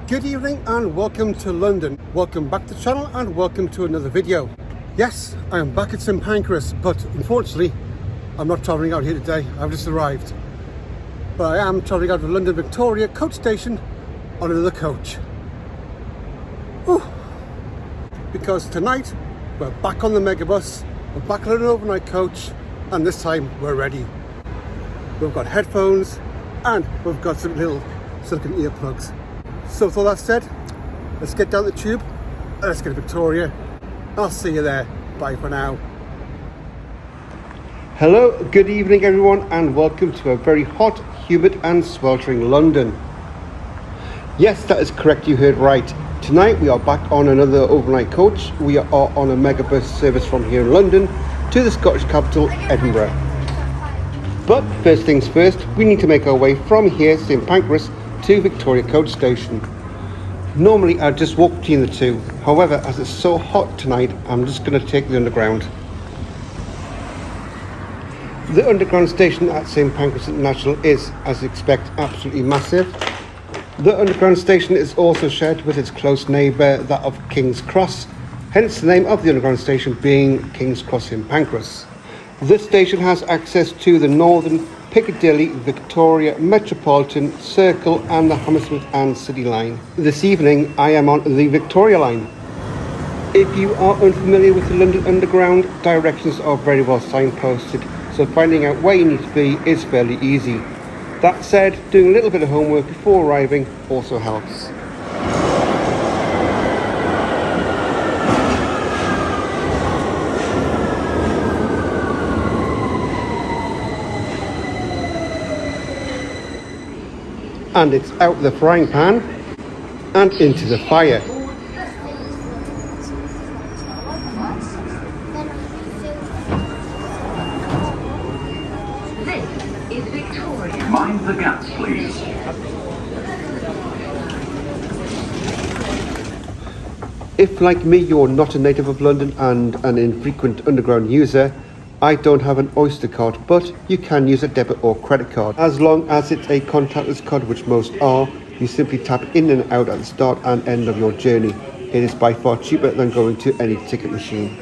Good evening and welcome to London. Welcome back to the channel and welcome to another video. Yes, I am back at St Pancras, but unfortunately I'm not travelling out here today. I've just arrived. But I am travelling out of London Victoria coach station on another coach. Whew. Because tonight we're back on the Megabus, we're back on an overnight coach, and this time we're ready. We've got headphones and we've got some little silicone earplugs. So with all that said, let's get down the tube and let's get to Victoria. I'll see you there. Bye for now. Hello, good evening everyone, and welcome to a very hot, humid and sweltering London. Yes, that is correct, you heard right. Tonight we are back on another overnight coach. We are on a Megabus service from here in London to the Scottish capital, Edinburgh. But first things first, we need to make our way from here, St Pancras, to Victoria coach station. Normally I'd just walk between the two. However, as it's so hot tonight, I'm just going to take the underground. The underground station at St Pancras International is, as you expect, absolutely massive. The underground station is also shared with its close neighbour, that of King's Cross, hence the name of the underground station being King's Cross St Pancras. This station has access to the Northern, Piccadilly, Victoria, Metropolitan, Circle and the Hammersmith and City line. This evening I am on the Victoria line. If you are unfamiliar with the London Underground, directions are very well signposted, so finding out where you need to be is fairly easy. That said, doing a little bit of homework before arriving also helps. And it's out the frying pan and into the fire. This is Victoria. Mind the gaps, please. If, like me, you're not a native of London and an infrequent underground user, I don't have an Oyster card, but you can use a debit or credit card. As long as it's a contactless card, which most are, you simply tap in and out at the start and end of your journey. It is by far cheaper than going to any ticket machine.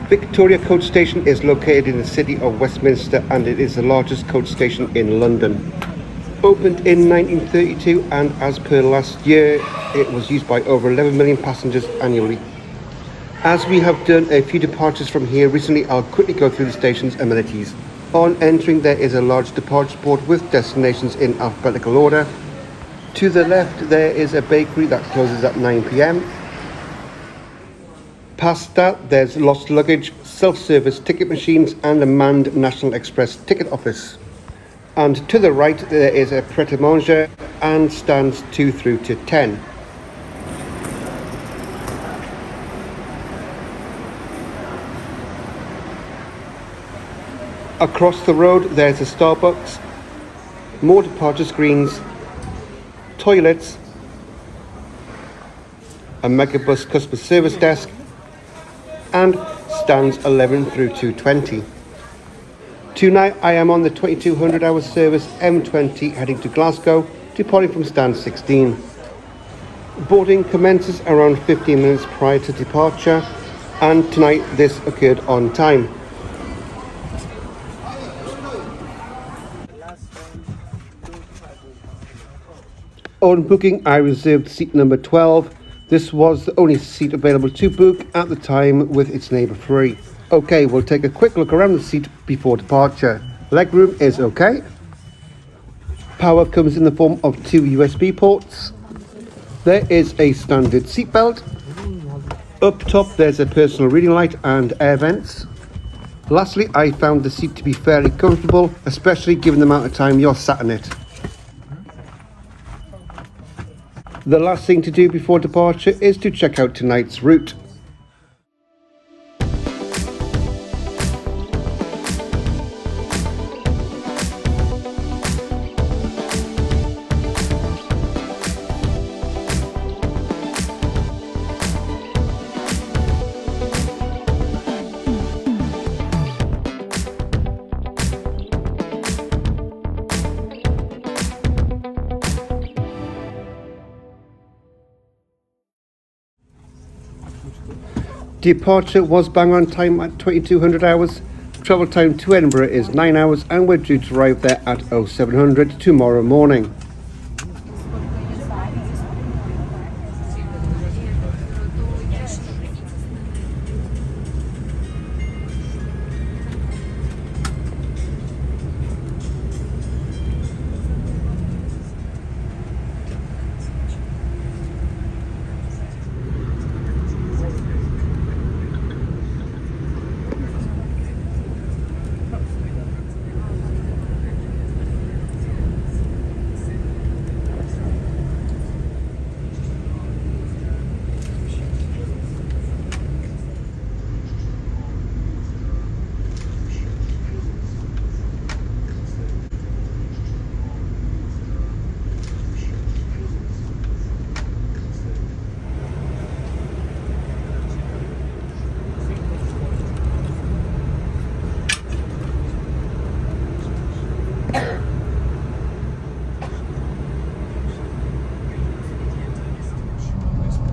Victoria Coach Station is located in the city of Westminster and it is the largest coach station in London. Opened in 1932 and as per last year, it was used by over 11 million passengers annually. As we have done a few departures from here recently, I'll quickly go through the station's amenities. On entering, there is a large departure board with destinations in alphabetical order. To the left, there is a bakery that closes at 9 p.m. Past that, there's lost luggage, self-service ticket machines and a manned National Express ticket office. And to the right, there is a pret-a-manger and stands 2 through to 10. Across the road, there's a Starbucks, more departure screens, toilets, a Megabus customer service desk, and stands 11 through to 20. Tonight I am on the 2200 hour service M20 heading to Glasgow, departing from stand 16. Boarding commences around 15 minutes prior to departure, and tonight this occurred on time. On booking, I reserved seat number 12. This was the only seat available to book at the time, with its neighbour free. Okay, we'll take a quick look around the seat before departure. Legroom is okay. Power comes in the form of 2 USB ports. There is a standard seat belt. Up top there's a personal reading light and air vents. Lastly, I found the seat to be fairly comfortable, especially given the amount of time you're sat in it. The last thing to do before departure is to check out tonight's route. Departure was bang on time at 2200 hours. Travel time to Edinburgh is 9 hours and we're due to arrive there at 0700 tomorrow morning.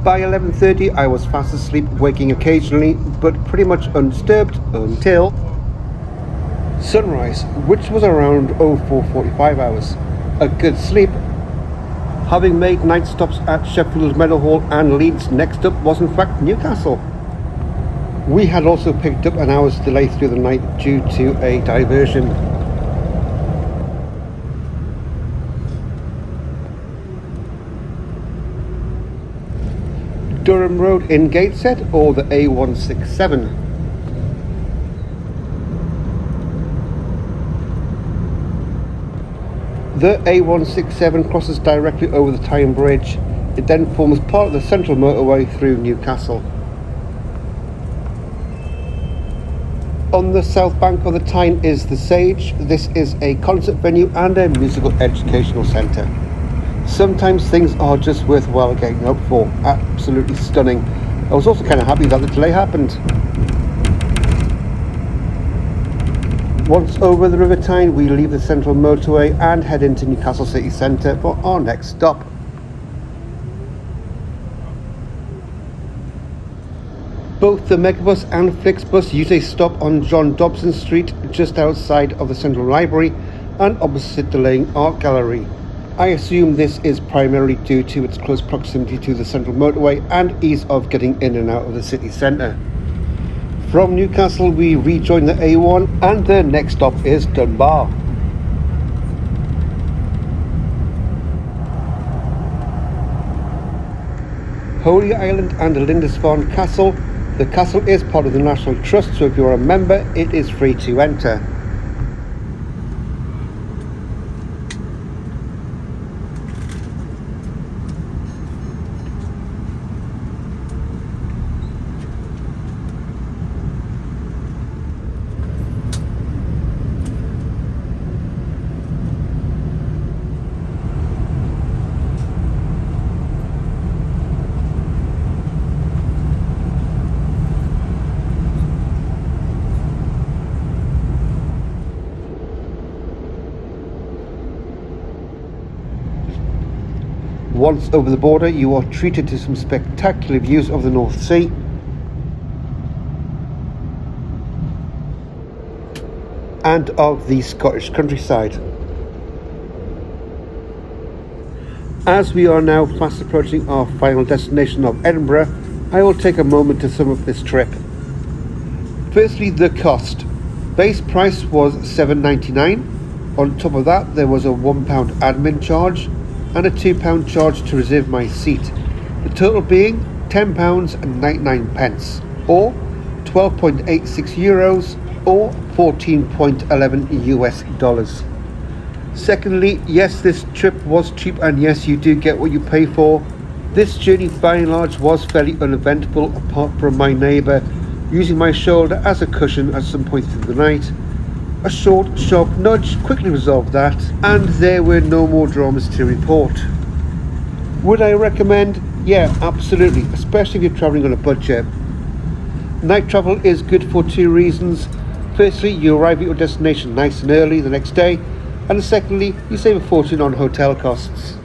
By 11:30 I was fast asleep, waking occasionally, but pretty much undisturbed until sunrise, which was around 04:45 hours. A good sleep. Having made night stops at Sheffield, Meadowhall and Leeds, next up was in fact Newcastle. We had also picked up an hour's delay through the night due to a diversion. Durham Road in Gateshead or the A167. The A167 crosses directly over the Tyne Bridge. It then forms part of the central motorway through Newcastle. On the south bank of the Tyne is the Sage. This is a concert venue and a musical educational centre. Sometimes things are just worthwhile getting up for. Absolutely stunning. I was also kind of happy that the delay happened. Once over the River Tyne, we leave the central motorway and head into Newcastle city centre for our next stop. Both the Megabus and Flixbus use a stop on John Dobson Street, just outside of the Central Library and opposite the Laying Art Gallery. I assume this is primarily due to its close proximity to the central motorway and ease of getting in and out of the city centre. From Newcastle we rejoin the A1 and the next stop is Dunbar. Holy Island and Lindisfarne Castle. The castle is part of the National Trust, so if you're a member it is free to enter. Once over the border, you are treated to some spectacular views of the North Sea. And of the Scottish countryside. As we are now fast approaching our final destination of Edinburgh, I will take a moment to sum up this trip. Firstly, the cost. Base price was $7.99. On top of that, there was a £1 admin charge and a £2 charge to reserve my seat. The total being £10.99, or 12.86 euros, or 14.11 US dollars. Secondly, yes, this trip was cheap, and yes, you do get what you pay for. This journey by and large was fairly uneventful, apart from my neighbour using my shoulder as a cushion at some point through the night. A short, sharp nudge quickly resolved that, and there were no more dramas to report. Would I recommend? Yeah, absolutely, especially if you're travelling on a budget. Night travel is good for two reasons. Firstly, you arrive at your destination nice and early the next day, and secondly, you save a fortune on hotel costs.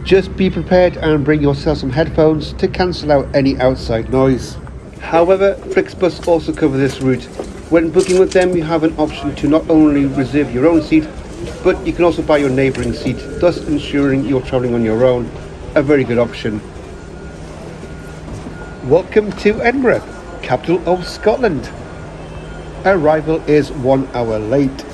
Just be prepared and bring yourself some headphones to cancel out any outside noise. However, Flixbus also cover this route. When booking with them, you have an option to not only reserve your own seat, but you can also buy your neighbouring seat, thus ensuring you're travelling on your own. A very good option. Welcome to Edinburgh, capital of Scotland. Arrival is 1 hour late.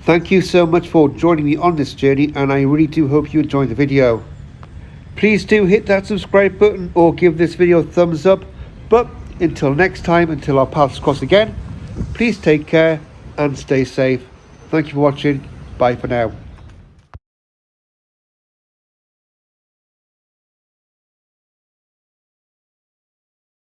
Thank you so much for joining me on this journey, and I really do hope you enjoyed the video. Please do hit that subscribe button or give this video a thumbs up. But until next time, until our paths cross again, please take care and stay safe. Thank you for watching. Bye for now.